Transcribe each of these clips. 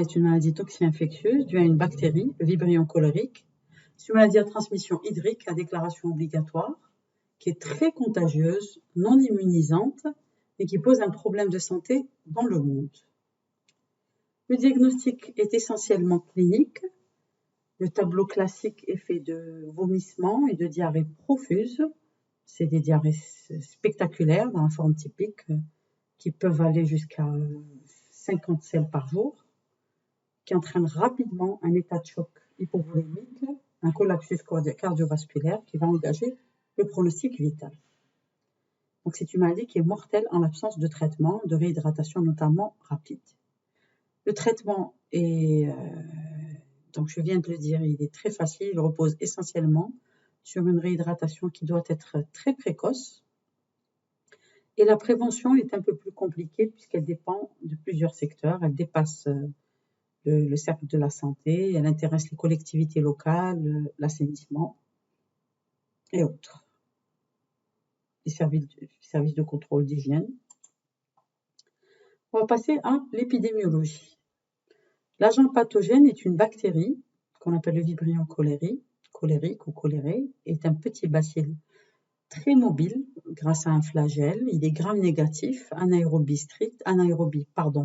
Est une maladie toxi-infectieuse due à une bactérie, le Vibrio cholérique. C'est une maladie à transmission hydrique à déclaration obligatoire, qui est très contagieuse, non immunisante et qui pose un problème de santé dans le monde. Le diagnostic est essentiellement clinique. Le tableau classique est fait de vomissements et de diarrhées profuses. C'est des diarrhées spectaculaires dans la forme typique qui peuvent aller jusqu'à 50 selles par jour, qui entraîne rapidement un état de choc hypovolémique, un collapsus cardiovasculaire qui va engager le pronostic vital. Donc c'est une maladie qui est mortelle en l'absence de traitement, de réhydratation notamment rapide. Le traitement est, donc je viens de le dire, il est très facile, il repose essentiellement sur une réhydratation qui doit être très précoce. Et la prévention est un peu plus compliquée puisqu'elle dépend de plusieurs secteurs, elle dépasse le cercle de la santé, elle intéresse les collectivités locales, l'assainissement et autres, les services de contrôle d'hygiène. On va passer à l'épidémiologie. L'agent pathogène est une bactérie qu'on appelle le Vibrio cholérique ou choléré, est un petit bacille très mobile grâce à un flagelle. Il est gram-négatif, anaérobie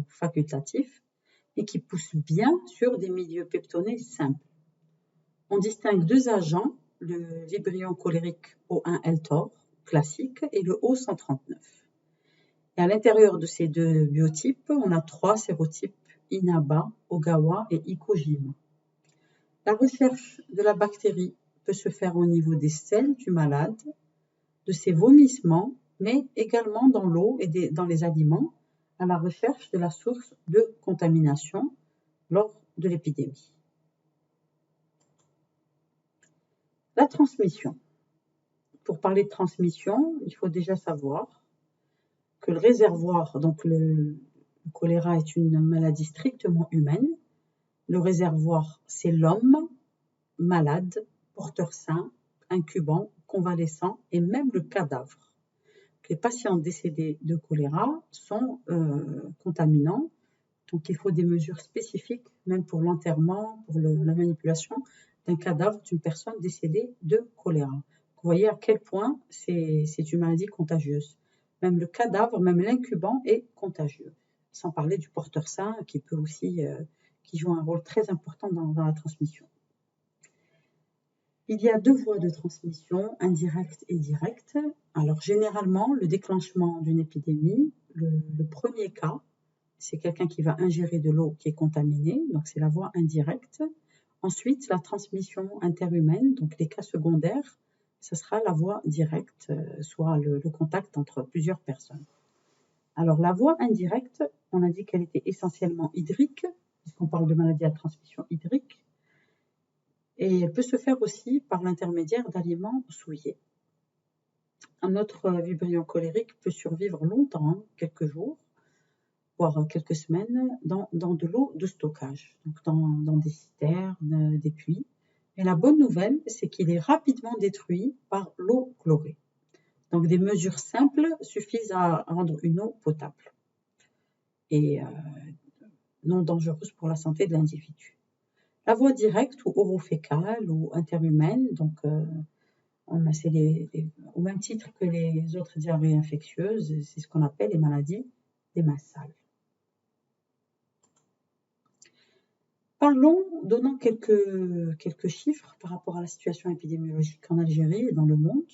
facultatif, et qui pousse bien sur des milieux peptonés simples. On distingue deux agents, le Vibrio cholérique O1-L-Tor classique et le O139. Et à l'intérieur de ces deux biotypes, on a trois sérotypes, Inaba, Ogawa et Ikojima. La recherche de la bactérie peut se faire au niveau des selles du malade, de ses vomissements, mais également dans l'eau et dans les aliments, à la recherche de la source de contamination lors de l'épidémie. La transmission. Pour parler de transmission, il faut déjà savoir que le réservoir, donc le choléra est une maladie strictement humaine. Le réservoir, c'est l'homme malade, porteur sain, incubant, convalescent et même le cadavre. Les patients décédés de choléra sont contaminants, donc il faut des mesures spécifiques, même pour l'enterrement, pour la manipulation d'un cadavre d'une personne décédée de choléra. Vous voyez à quel point c'est une maladie contagieuse. Même le cadavre, même l'incubant est contagieux. Sans parler du porteur sain qui peut aussi, qui joue un rôle très important dans la transmission. Il y a deux voies de transmission, indirecte et directe. Alors généralement, le déclenchement d'une épidémie, le premier cas, c'est quelqu'un qui va ingérer de l'eau qui est contaminée, donc c'est la voie indirecte. Ensuite, la transmission interhumaine, donc les cas secondaires, ce sera la voie directe, soit le contact entre plusieurs personnes. Alors la voie indirecte, on a dit qu'elle était essentiellement hydrique, puisqu'on parle de maladie à transmission hydrique, et elle peut se faire aussi par l'intermédiaire d'aliments souillés. Un autre Vibrio cholérique peut survivre longtemps, quelques jours, voire quelques semaines, dans de l'eau de stockage, donc dans des citernes, des puits. Et la bonne nouvelle, c'est qu'il est rapidement détruit par l'eau chlorée. Donc des mesures simples suffisent à rendre une eau potable et non dangereuse pour la santé de l'individu. La voie directe ou orofécale ou interhumaine, donc c'est au même titre que les autres diarrhées infectieuses, c'est ce qu'on appelle les maladies des mains sales. Parlons, donnons quelques chiffres par rapport à la situation épidémiologique en Algérie et dans le monde.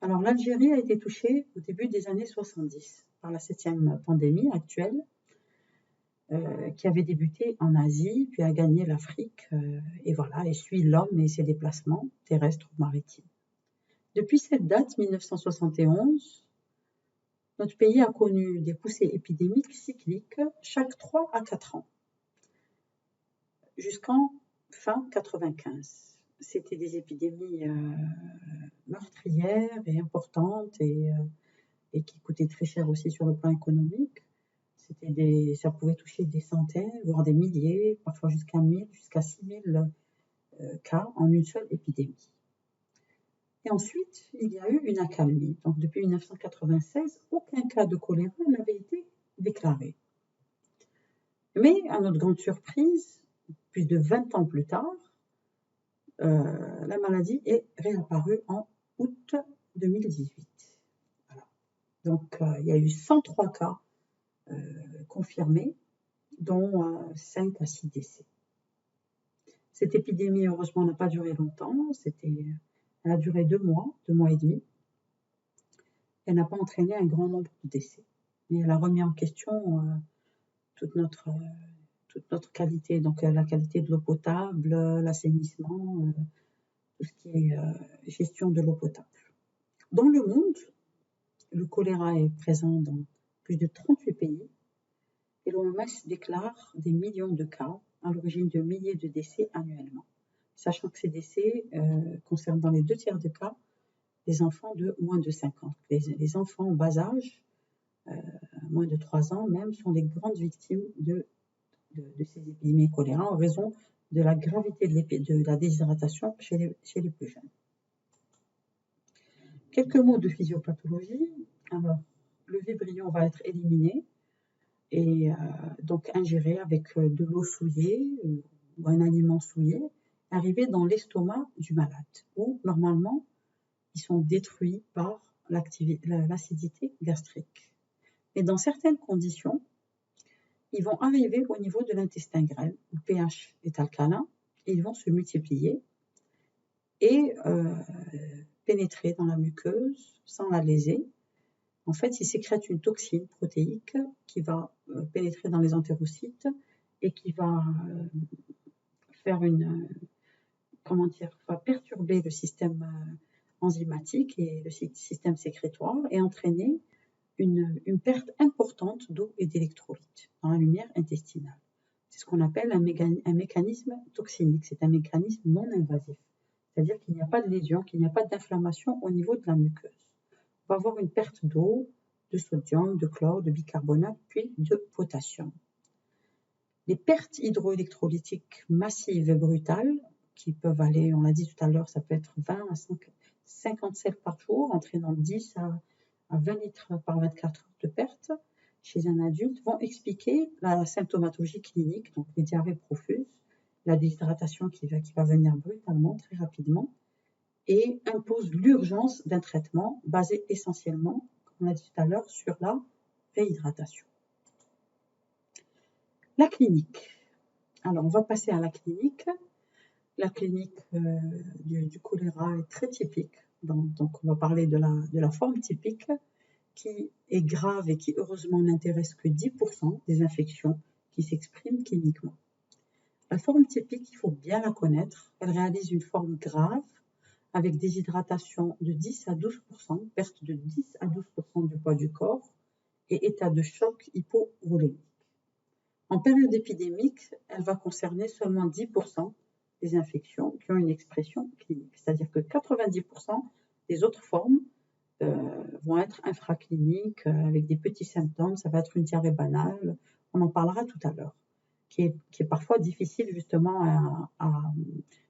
Alors l'Algérie a été touchée au début des années 70 par la 7e pandémie actuelle, qui avait débuté en Asie, puis a gagné l'Afrique, et voilà, et suit l'homme et ses déplacements terrestres ou maritimes. Depuis cette date, 1971, notre pays a connu des poussées épidémiques cycliques chaque 3 à 4 ans, jusqu'en fin 95. C'était des épidémies meurtrières et importantes et qui coûtaient très cher aussi sur le plan économique. Ça pouvait toucher des centaines, voire des milliers, parfois jusqu'à 1000, jusqu'à 6000 cas en une seule épidémie. Et ensuite, il y a eu une accalmie. Donc depuis 1996, aucun cas de choléra n'avait été déclaré. Mais à notre grande surprise, plus de 20 ans plus tard, la maladie est réapparue en août 2018. Voilà. Donc, il y a eu 103 cas confirmés, dont 5 à 6 décès. Cette épidémie, heureusement, n'a pas duré longtemps. Elle a duré 2 mois et demi. Elle n'a pas entraîné un grand nombre de décès. Mais elle a remis en question toute notre qualité, donc la qualité de l'eau potable, l'assainissement, tout ce qui est gestion de l'eau potable. Dans le monde, le choléra est présent dans plus de 38 pays et l'OMS déclare des millions de cas à l'origine de milliers de décès annuellement, sachant que ces décès concernent dans les 2 tiers des cas les enfants de moins de 5 ans. Les enfants en bas âge, moins de 3 ans même, sont les grandes victimes de ces épidémies choléra en raison de la gravité de la déshydratation chez les plus jeunes. Quelques mots de physiopathologie. Alors, le vibrion va être éliminé et donc ingéré avec de l'eau souillée ou un aliment souillé, arrivé dans l'estomac du malade, où normalement ils sont détruits par l'acidité gastrique. Mais dans certaines conditions, ils vont arriver au niveau de l'intestin grêle, où le pH est alcalin, et ils vont se multiplier et pénétrer dans la muqueuse sans la léser. En fait, ils sécrètent une toxine protéique qui va pénétrer dans les entérocytes et qui va va perturber le système enzymatique et le système sécrétoire et entraîner une perte importante d'eau et d'électrolytes dans la lumière intestinale. C'est ce qu'on appelle un mécanisme toxinique, c'est un mécanisme non invasif, c'est-à-dire qu'il n'y a pas de lésion, qu'il n'y a pas d'inflammation au niveau de la muqueuse. On va avoir une perte d'eau, de sodium, de chlore, de bicarbonate, puis de potassium. Les pertes hydroélectrolytiques massives et brutales, qui peuvent aller, on l'a dit tout à l'heure, ça peut être 20 à 50 sels par jour, entraînant 10 à 20 litres par 24 heures de perte chez un adulte, vont expliquer la symptomatologie clinique, donc les diarrhées profuses, la déshydratation qui va venir brutalement, très rapidement, et impose l'urgence d'un traitement basé essentiellement, comme on a dit tout à l'heure, sur la réhydratation. La clinique. Alors, on va passer à la clinique. La clinique du choléra est très typique. Donc, on va parler de la forme typique qui est grave et qui, heureusement, n'intéresse que 10% des infections qui s'expriment cliniquement. La forme typique, il faut bien la connaître. Elle réalise une forme grave avec déshydratation de 10 à 12%, perte de 10 à 12% du poids du corps et état de choc hypovolémique. En période épidémique, elle va concerner seulement 10% des infections qui ont une expression clinique, c'est-à-dire que 90% des autres formes vont être infracliniques avec des petits symptômes, ça va être une diarrhée banale, on en parlera tout à l'heure, qui est parfois difficile justement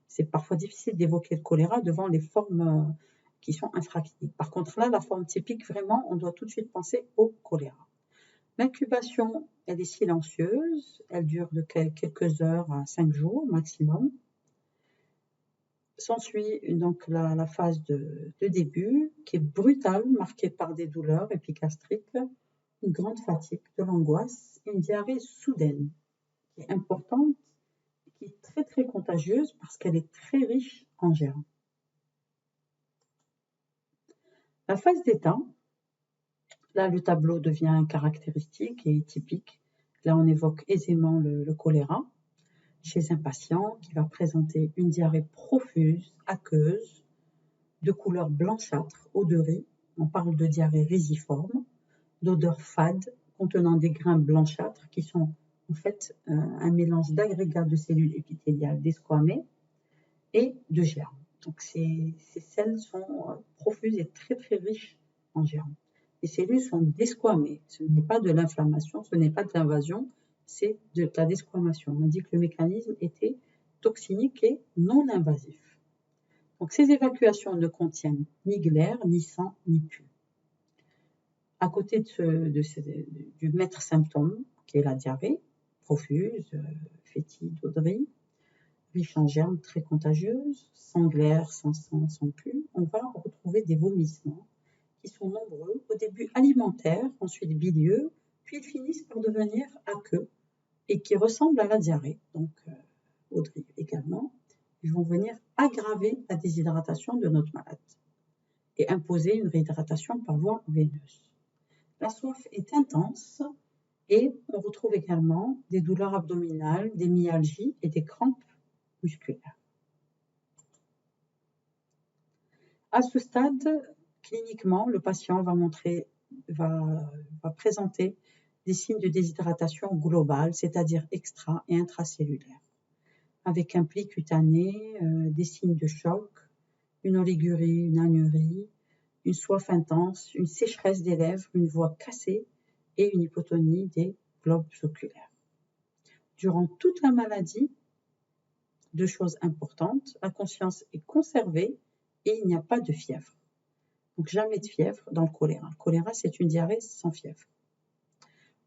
c'est parfois difficile d'évoquer le choléra devant les formes qui sont infracliniques. Par contre là, la forme typique, vraiment, on doit tout de suite penser au choléra. L'incubation, elle est silencieuse, elle dure de quelques heures à 5 jours maximum. S'ensuit donc la phase de début qui est brutale, marquée par des douleurs épigastriques, une grande fatigue, de l'angoisse et une diarrhée soudaine qui est importante, qui est très très contagieuse parce qu'elle est très riche en germes. La phase d'état, là le tableau devient caractéristique et typique. Là on évoque aisément le choléra chez un patient qui va présenter une diarrhée profuse, aqueuse, de couleur blanchâtre, odorie. On parle de diarrhée résiforme, d'odeur fade, contenant des grains blanchâtres qui sont en fait un mélange d'agrégats de cellules épithéliales desquamées et de germes. Donc ces selles sont profuses et très très riches en germes. Les cellules sont desquamées. Ce n'est pas de l'inflammation, ce n'est pas de l'invasion, c'est de la desquamation. On dit que le mécanisme était toxinique et non invasif. Donc ces évacuations ne contiennent ni glaire, ni sang, ni pus. À côté du maître symptôme, qui est la diarrhée, profuses, fétidodrie, riche en germes, très contagieuse, sans glaire, sans sang, sans pus. On va retrouver des vomissements qui sont nombreux, au début alimentaires, ensuite bilieux, puis ils finissent par devenir aqueux et qui ressemblent à la diarrhée, donc Audrey également. Ils vont venir aggraver la déshydratation de notre malade et imposer une réhydratation par voie veineuse. La soif est intense et on retrouve également des douleurs abdominales, des myalgies et des crampes musculaires. À ce stade, cliniquement, le patient va présenter des signes de déshydratation globale, c'est-à-dire extra- et intracellulaire, avec un pli cutané, des signes de choc, une oligurie, une anurie, une soif intense, une sécheresse des lèvres, une voix cassée et une hypotonie des globes oculaires. Durant toute la maladie, deux choses importantes, la conscience est conservée et il n'y a pas de fièvre. Donc jamais de fièvre dans le choléra. Le choléra, c'est une diarrhée sans fièvre.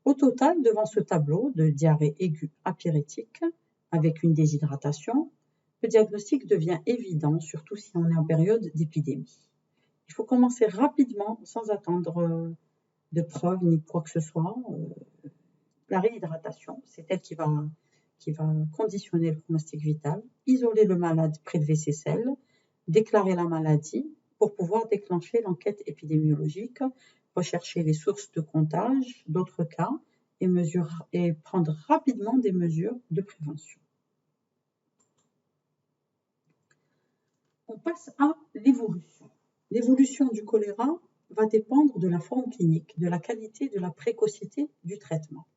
Au total, devant ce tableau de diarrhée aiguë apyrétique avec une déshydratation, le diagnostic devient évident, surtout si on est en période d'épidémie. Il faut commencer rapidement, sans attendre de preuves ni quoi que ce soit. La réhydratation, c'est elle qui va conditionner le pronostic vital, isoler le malade, prélever ses selles, déclarer la maladie pour pouvoir déclencher l'enquête épidémiologique, rechercher les sources de contagion, d'autres cas, et prendre rapidement des mesures de prévention. On passe à l'évolution. L'évolution du choléra va dépendre de la forme clinique, de la qualité, de la précocité du traitement.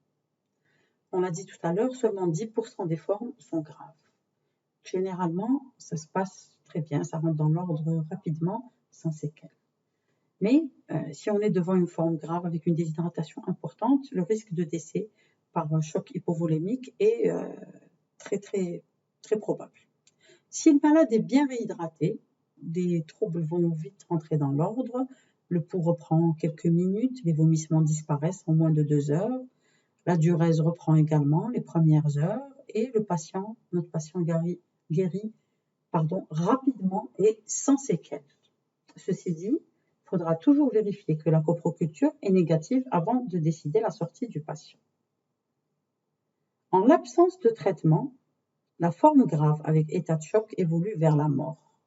On l'a dit tout à l'heure, seulement 10% des formes sont graves. Généralement, ça se passe très bien, ça rentre dans l'ordre rapidement, sans séquelles. Mais si on est devant une forme grave avec une déshydratation importante, le risque de décès par choc hypovolémique est très, très, très probable. Si le malade est bien réhydraté, les troubles vont vite rentrer dans l'ordre, le pouls reprend quelques minutes, les vomissements disparaissent en moins de 2 heures, la diurèse reprend également les premières heures et notre patient guérit rapidement et sans séquelles. Ceci dit, il faudra toujours vérifier que la coproculture est négative avant de décider la sortie du patient. En l'absence de traitement, la forme grave avec état de choc évolue vers la mort,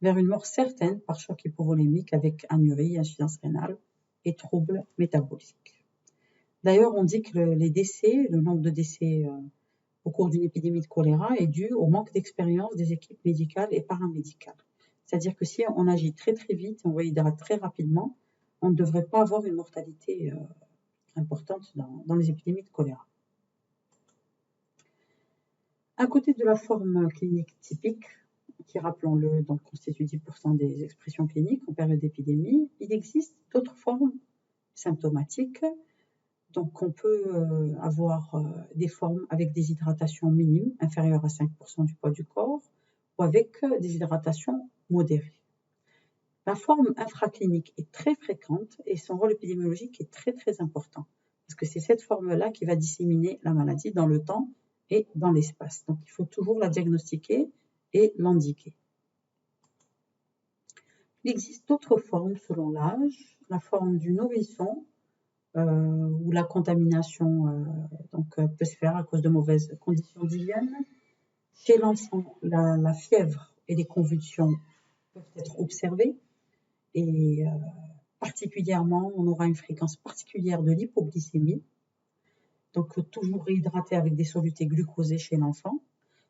vers une mort certaine par choc hypovolémique avec anurie, insuffisance rénale et troubles métaboliques. D'ailleurs, on dit que le nombre de décès au cours d'une épidémie de choléra est dû au manque d'expérience des équipes médicales et paramédicales. C'est-à-dire que si on agit très très vite, on réhydrate très rapidement, on ne devrait pas avoir une mortalité importante dans les épidémies de choléra. À côté de la forme clinique typique, qui, rappelons-le, donc constitue 10% des expressions cliniques en période d'épidémie, il existe d'autres formes symptomatiques. Donc on peut avoir des formes avec des hydratations minimes, inférieures à 5% du poids du corps, ou avec des hydratations modérées. La forme infraclinique est très fréquente et son rôle épidémiologique est très très important, parce que c'est cette forme-là qui va disséminer la maladie dans le temps et dans l'espace. Donc il faut toujours la diagnostiquer et l'indiquer. Il existe d'autres formes selon l'âge, la forme du nourrisson, où la contamination peut se faire à cause de mauvaises conditions d'hygiène. Chez l'enfant, la fièvre et les convulsions peuvent être observées et particulièrement, on aura une fréquence particulière de l'hypoglycémie, donc toujours réhydrater avec des solutés glucosés chez l'enfant.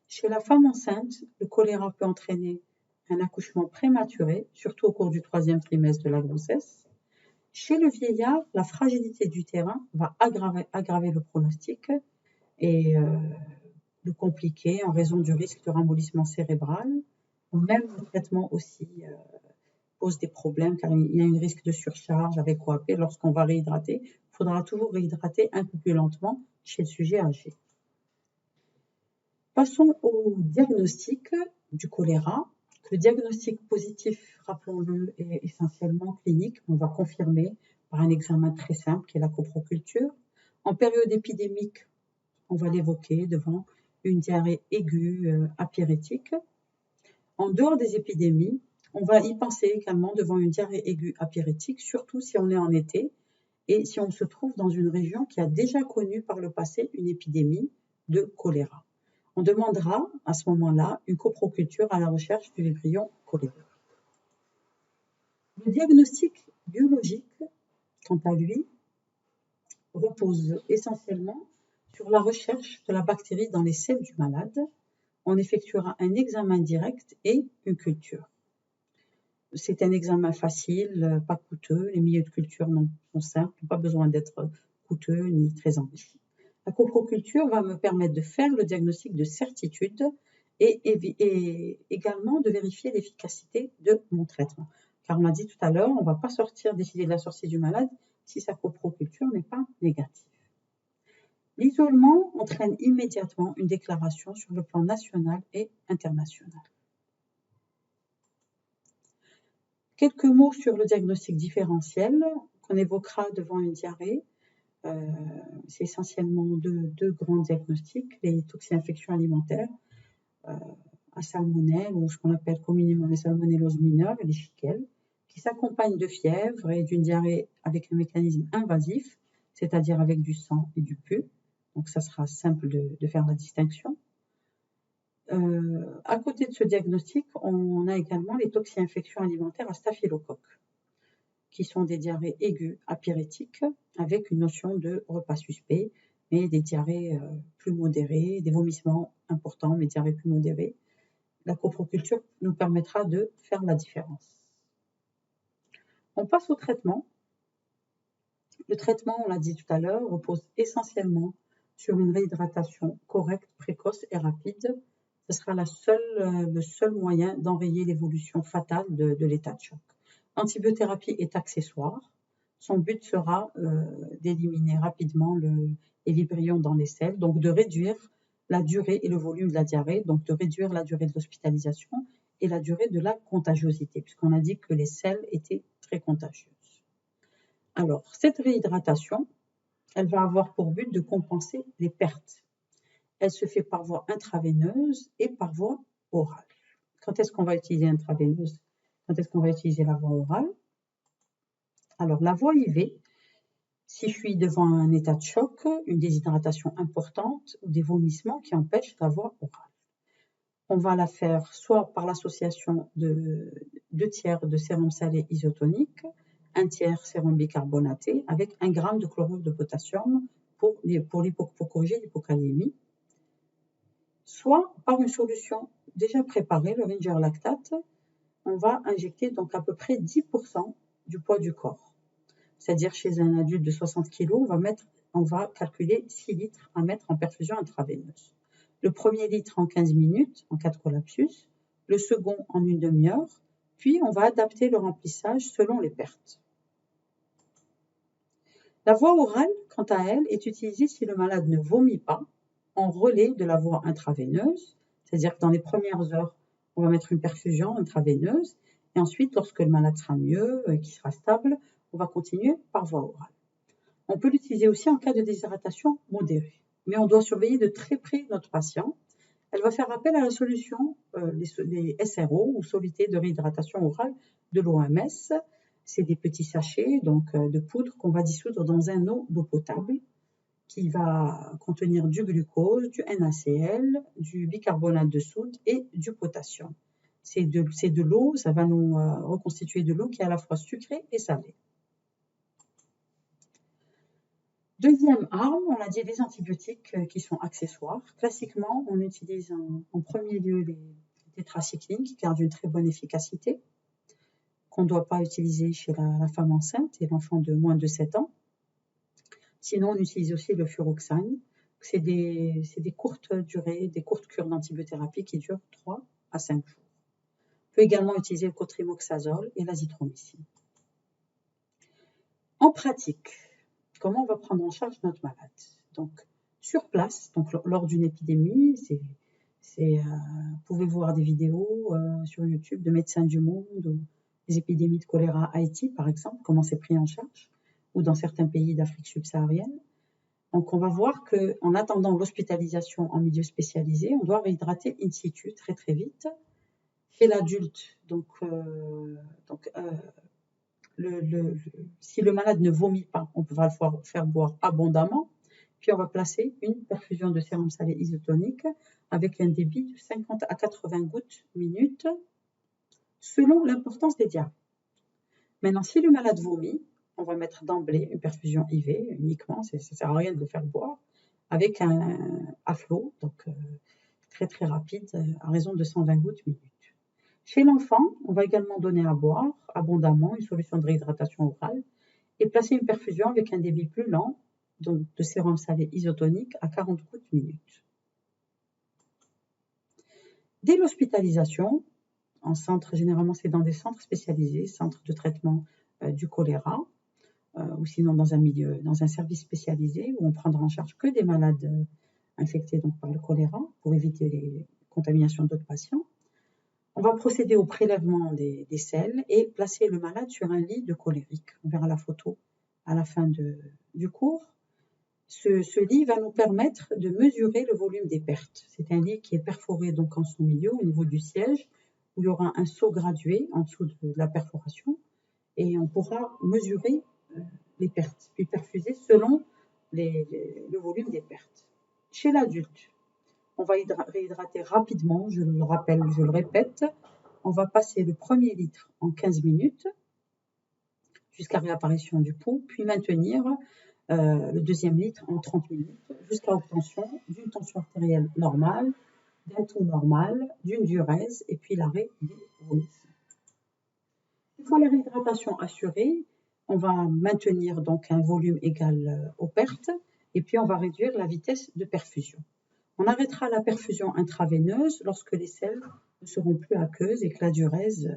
Chez la femme enceinte, le choléra peut entraîner un accouchement prématuré, surtout au cours du 3e trimestre de la grossesse. Chez le vieillard, la fragilité du terrain va aggraver le pronostic et le compliquer en raison du risque de ramollissement cérébral. Même le traitement aussi pose des problèmes car il y a un risque de surcharge avec OAP. Lorsqu'on va réhydrater, il faudra toujours réhydrater un peu plus lentement chez le sujet âgé. Passons au diagnostic du choléra. Le diagnostic positif, rappelons-le, est essentiellement clinique. On va confirmer par un examen très simple qui est la coproculture. En période épidémique, on va l'évoquer devant une diarrhée aiguë apyrétique. En dehors des épidémies, on va y penser également devant une diarrhée aiguë apyrétique, surtout si on est en été et si on se trouve dans une région qui a déjà connu par le passé une épidémie de choléra. On demandera à ce moment-là une coproculture à la recherche du Vibrio cholerae. Le diagnostic biologique, quant à lui, repose essentiellement sur la recherche de la bactérie dans les selles du malade. On effectuera un examen direct et une culture. C'est un examen facile, pas coûteux. Les milieux de culture sont simples, pas besoin d'être coûteux ni très enrichis. La coproculture va me permettre de faire le diagnostic de certitude et également de vérifier l'efficacité de mon traitement. Car on a dit tout à l'heure, on ne va pas décider de la sortie du malade si sa coproculture n'est pas négative. L'isolement entraîne immédiatement une déclaration sur le plan national et international. Quelques mots sur le diagnostic différentiel qu'on évoquera devant une diarrhée. C'est essentiellement deux grands diagnostics, les toxi-infections alimentaires à salmonelle, ou ce qu'on appelle communément les salmonelloses mineures et les chiquelles, qui s'accompagnent de fièvre et d'une diarrhée avec un mécanisme invasif, c'est-à-dire avec du sang et du pus. Donc ça sera simple de faire la distinction. À côté de ce diagnostic, on a également les toxi-infections alimentaires à staphylocoque, qui sont des diarrhées aiguës apyrétiques avec une notion de repas suspect, mais des diarrhées plus modérées, des vomissements importants, mais diarrhées plus modérées. La coproculture nous permettra de faire la différence. On passe au traitement. Le traitement, on l'a dit tout à l'heure, repose essentiellement sur une réhydratation correcte, précoce et rapide. Ce sera le seul moyen d'enrayer l'évolution fatale de l'état de choc. L'antibiothérapie est accessoire. Son but sera d'éliminer rapidement les vibrions dans les selles, donc de réduire la durée et le volume de la diarrhée, donc de réduire la durée de l'hospitalisation et la durée de la contagiosité, puisqu'on a dit que les selles étaient très contagieuses. Alors, cette réhydratation, elle va avoir pour but de compenser les pertes. Elle se fait par voie intraveineuse et par voie orale. Quand est-ce qu'on va utiliser intraveineuse? Quand est-ce qu'on va utiliser la voie orale? Alors, la voie IV, si je suis devant un état de choc, une déshydratation importante ou des vomissements qui empêchent la voie orale. On va la faire soit par l'association de 2 tiers de sérum salé isotonique, 1 tiers sérum bicarbonaté avec 1 g de chlorure de potassium pour corriger l'hypokaliémie, soit par une solution déjà préparée, le Ringer lactate. On va injecter donc à peu près 10% du poids du corps. C'est-à-dire chez un adulte de 60 kg, on va calculer 6 litres à mettre en perfusion intraveineuse. Le premier litre en 15 minutes, en 4 collapsus, le second en une demi-heure, puis on va adapter le remplissage selon les pertes. La voie orale, quant à elle, est utilisée si le malade ne vomit pas, en relais de la voie intraveineuse, c'est-à-dire que dans les premières heures, on va mettre une perfusion intraveineuse, et ensuite, lorsque le malade sera mieux, qu'il sera stable, on va continuer par voie orale. On peut l'utiliser aussi en cas de déshydratation modérée, mais on doit surveiller de très près notre patient. Elle va faire appel à la solution, les SRO, ou solutés de réhydratation orale de l'OMS. C'est des petits sachets de poudre qu'on va dissoudre dans un eau d'eau potable qui va contenir du glucose, du NaCl, du bicarbonate de soude et du potassium. C'est de l'eau, ça va nous reconstituer de l'eau qui est à la fois sucrée et salée. Deuxième arme, on a dit les antibiotiques qui sont accessoires. Classiquement, on utilise en premier lieu les tétracyclines qui gardent une très bonne efficacité, qu'on ne doit pas utiliser chez la femme enceinte et l'enfant de moins de 7 ans. Sinon, on utilise aussi le furoxane. C'est des courtes durées, des courtes cures d'antibiothérapie qui durent 3 à 5 jours. On peut également utiliser le cotrimoxazole et l'azithromycine. En pratique, comment on va prendre en charge notre malade? Donc, sur place, donc lors d'une épidémie, vous pouvez voir des vidéos sur YouTube de médecins du monde, ou des épidémies de choléra à Haïti, par exemple, comment c'est pris en charge, ou dans certains pays d'Afrique subsaharienne. Donc, on va voir qu'en attendant l'hospitalisation en milieu spécialisé, on doit réhydrater in situ très très vite. Chez l'adulte, si le malade ne vomit pas, on va le faire boire abondamment. Puis on va placer une perfusion de sérum salé isotonique avec un débit de 50 à 80 gouttes minute selon l'importance des diarrhées. Maintenant, si le malade vomit, on va mettre d'emblée une perfusion IV uniquement, ça ne sert à rien de le faire boire, avec à flot, donc très très rapide, à raison de 120 gouttes minute. Chez l'enfant, on va également donner à boire abondamment une solution de réhydratation orale et placer une perfusion avec un débit plus lent, donc de sérum salé isotonique à 40 gouttes minute. Dès l'hospitalisation, en centre, généralement c'est dans des centres spécialisés, centres de traitement du choléra, ou sinon dans un service spécialisé où on prendra en charge que des malades infectés donc, par le choléra pour éviter les contaminations d'autres patients. On va procéder au prélèvement des selles et placer le malade sur un lit de cholérique. On verra la photo à la fin du cours. Ce lit va nous permettre de mesurer le volume des pertes. C'est un lit qui est perforé donc en son milieu au niveau du siège où il y aura un seau gradué en dessous de la perforation et on pourra mesurer les pertes, puis perfuser selon le volume des pertes. Chez l'adulte, on va réhydrater rapidement, je le rappelle, je le répète, on va passer le premier litre en 15 minutes jusqu'à réapparition du pouls, puis maintenir le deuxième litre en 30 minutes jusqu'à obtention d'une tension artérielle normale, d'un taux normal, d'une diurèse et puis l'arrêt du vomissements. Une fois la réhydratation assurée, on va maintenir donc un volume égal aux pertes et puis on va réduire la vitesse de perfusion. On arrêtera la perfusion intraveineuse lorsque les selles ne seront plus aqueuses et que la diurèse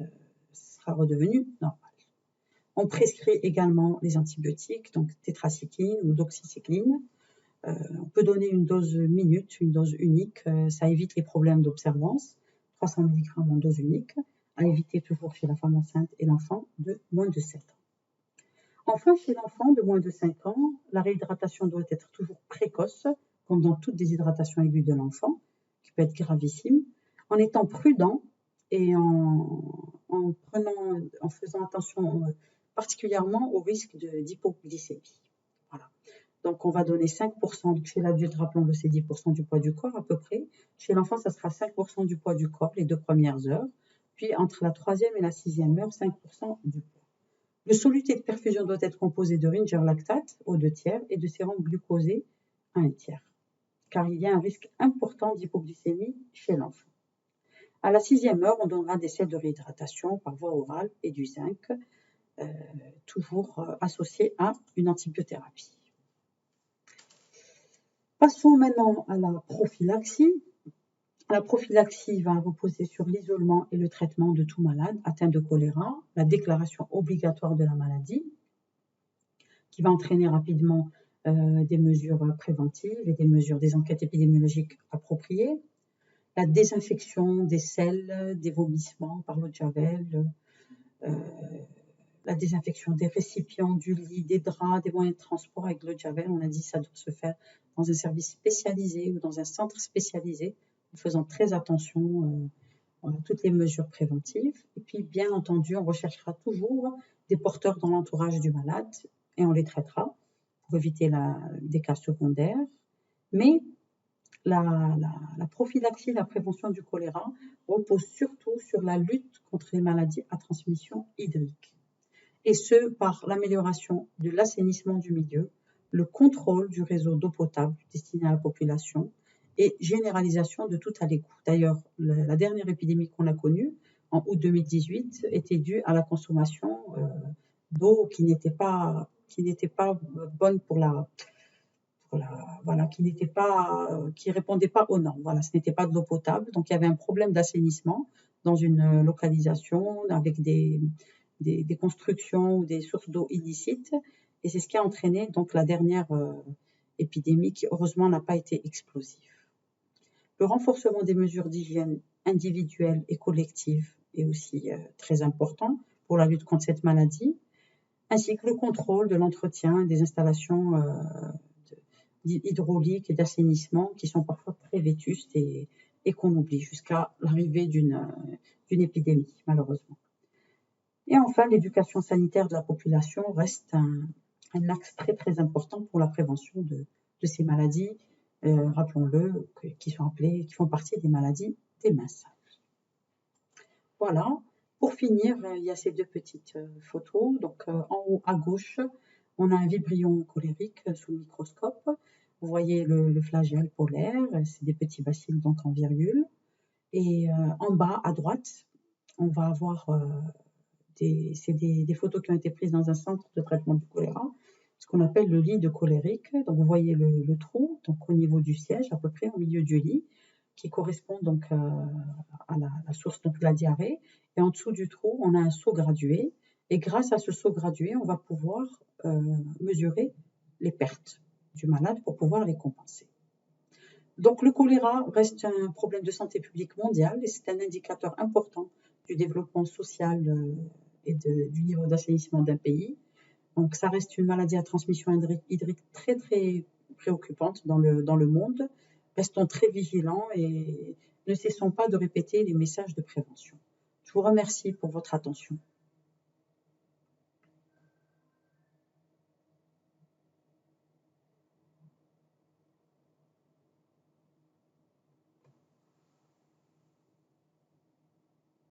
sera redevenue normale. On prescrit également les antibiotiques, donc tétracycline ou doxycycline. On peut donner une dose minute, une dose unique, ça évite les problèmes d'observance, 300 mg en dose unique, à éviter toujours chez la femme enceinte et l'enfant de moins de 7 ans. Enfin, chez l'enfant de moins de 5 ans, la réhydratation doit être toujours précoce, comme dans toute déshydratation aiguë de l'enfant, qui peut être gravissime, en étant prudent et en faisant attention particulièrement au risque d'hypoglycémie. Voilà. Donc, on va donner 5%, chez l'adulte, rappelons-le, c'est 10% du poids du corps à peu près. Chez l'enfant, ça sera 5% du poids du corps les 2 premières heures, puis entre la 3e et la 6e heure, 5% du poids. Le soluté de perfusion doit être composé de Ringer lactate aux 2/3 et de sérum glucosé à 1/3, car il y a un risque important d'hypoglycémie chez l'enfant. À la 6e heure, on donnera des sels de réhydratation par voie orale et du zinc, toujours associé à une antibiothérapie. Passons maintenant à la prophylaxie. La prophylaxie va reposer sur l'isolement et le traitement de tout malade atteint de choléra, la déclaration obligatoire de la maladie, qui va entraîner rapidement des mesures préventives et des enquêtes épidémiologiques appropriées, la désinfection des selles, des vomissements par l'eau de Javel, la désinfection des récipients, du lit, des draps, des moyens de transport avec l'eau de Javel. On a dit que ça doit se faire dans un service spécialisé ou dans un centre spécialisé, en faisant très attention à toutes les mesures préventives. Et puis, bien entendu, on recherchera toujours des porteurs dans l'entourage du malade et on les traitera pour éviter des cas secondaires. Mais la prophylaxie, la prévention du choléra repose surtout sur la lutte contre les maladies à transmission hydrique. Et ce, par l'amélioration de l'assainissement du milieu, le contrôle du réseau d'eau potable destiné à la population et généralisation de tout à l'égout. D'ailleurs, la dernière épidémie qu'on a connue, en août 2018, était due à la consommation d'eau qui n'était pas bonne qui répondait pas aux normes. Voilà, ce n'était pas de l'eau potable, donc il y avait un problème d'assainissement dans une localisation avec des constructions ou des sources d'eau illicites, et c'est ce qui a entraîné donc la dernière épidémie qui heureusement n'a pas été explosive. Le renforcement des mesures d'hygiène individuelles et collectives est aussi très important pour la lutte contre cette maladie, ainsi que le contrôle de l'entretien des installations hydrauliques et d'assainissement qui sont parfois très vétustes et qu'on oublie jusqu'à l'arrivée d'une épidémie, malheureusement. Et enfin, l'éducation sanitaire de la population reste un axe très très important pour la prévention de ces maladies, rappelons-le, qui font partie des maladies des masses. Voilà. Pour finir, il y a ces deux petites photos. Donc, en haut à gauche, on a un vibrion cholérique sous le microscope. Vous voyez le flagelle polaire, c'est des petits bacilles donc en virgule. Et en bas à droite, on va avoir des photos qui ont été prises dans un centre de traitement du choléra, ce qu'on appelle le lit de cholérique. Donc, vous voyez le trou, donc au niveau du siège, à peu près au milieu du lit, qui correspond donc à la source, donc la diarrhée. Et en dessous du trou, on a un seau gradué. Et grâce à ce seau gradué, on va pouvoir mesurer les pertes du malade pour pouvoir les compenser. Donc le choléra reste un problème de santé publique mondial et c'est un indicateur important du développement social et du niveau d'assainissement d'un pays. Donc ça reste une maladie à transmission hydrique très très préoccupante dans le monde. Restons très vigilants et ne cessons pas de répéter les messages de prévention. Je vous remercie pour votre attention.